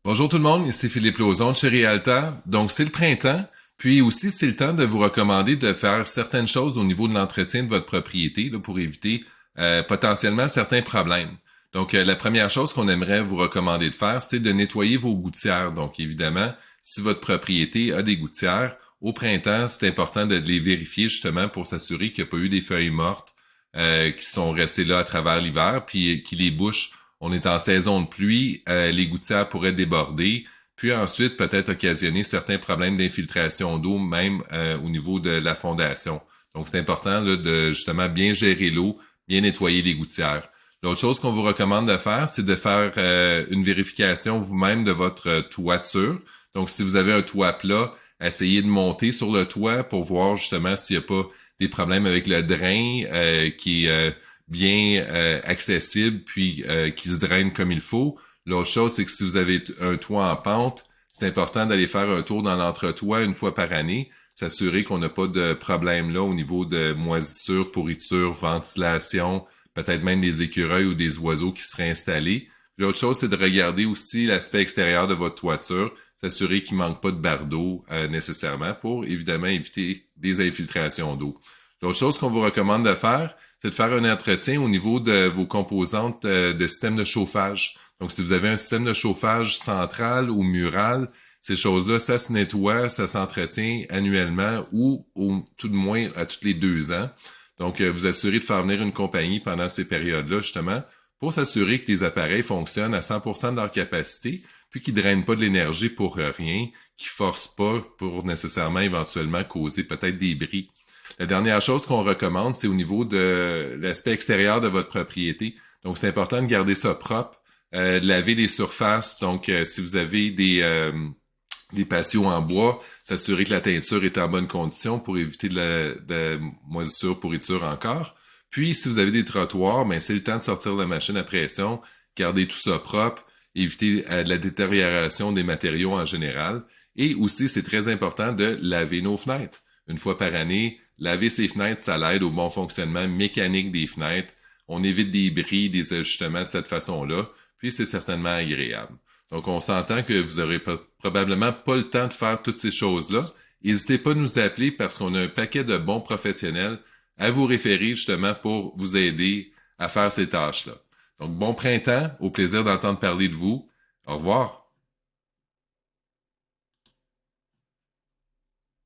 Bonjour tout le monde, ici Philippe Lauzon de chez Rialta. Donc c'est le printemps, puis aussi c'est le temps de vous recommander de faire certaines choses au niveau de l'entretien de votre propriété là, pour éviter potentiellement certains problèmes. Donc la première chose qu'on aimerait vous recommander de faire, c'est de nettoyer vos gouttières. Donc évidemment, si votre propriété a des gouttières, au printemps, c'est important de les vérifier justement pour s'assurer qu'il n'y a pas eu des feuilles mortes qui sont restées là à travers l'hiver, puis qui les bouchent. On est en saison de pluie, les gouttières pourraient déborder, puis ensuite peut-être occasionner certains problèmes d'infiltration d'eau, même au niveau de la fondation. Donc c'est important là, de justement bien gérer l'eau, bien nettoyer les gouttières. L'autre chose qu'on vous recommande de faire, c'est de faire une vérification vous-même de votre toiture. Donc si vous avez un toit plat, essayez de monter sur le toit pour voir justement s'il n'y a pas des problèmes avec le drain qui est bien accessible puis qui se draine comme il faut. L'autre chose, c'est que si vous avez un toit en pente, c'est important d'aller faire un tour dans l'entretoit une fois par année, s'assurer qu'on n'a pas de problème là au niveau de moisissure, pourriture, ventilation, peut-être même des écureuils ou des oiseaux qui seraient installés. L'autre chose, c'est de regarder aussi l'aspect extérieur de votre toiture, s'assurer qu'il manque pas de bardeaux nécessairement pour évidemment éviter des infiltrations d'eau. L'autre chose qu'on vous recommande de faire, c'est de faire un entretien au niveau de vos composantes de système de chauffage. Donc, si vous avez un système de chauffage central ou mural, ces choses-là, ça se nettoie, ça s'entretient annuellement ou tout de moins à tous les 2 ans. Donc, vous assurez de faire venir une compagnie pendant ces périodes-là, justement, pour s'assurer que les appareils fonctionnent à 100% de leur capacité, puis qu'ils ne drainent pas de l'énergie pour rien, qu'ils ne forcent pas pour nécessairement éventuellement causer peut-être des bris. La dernière chose qu'on recommande, c'est au niveau de l'aspect extérieur de votre propriété. Donc, c'est important de garder ça propre, de laver les surfaces. Donc, si vous avez des patios en bois, s'assurer que la teinture est en bonne condition pour éviter de moisissure, pourriture encore. Puis, si vous avez des trottoirs, ben, c'est le temps de sortir la machine à pression, garder tout ça propre, éviter la détérioration des matériaux en général. Et aussi, c'est très important de laver nos fenêtres. Une fois par année, laver ses fenêtres, ça l'aide au bon fonctionnement mécanique des fenêtres. On évite des bris, des ajustements de cette façon-là, puis c'est certainement agréable. Donc, on s'entend que vous n'aurez probablement pas le temps de faire toutes ces choses-là. N'hésitez pas à nous appeler parce qu'on a un paquet de bons professionnels à vous référer justement pour vous aider à faire ces tâches-là. Donc, bon printemps, au plaisir d'entendre parler de vous. Au revoir.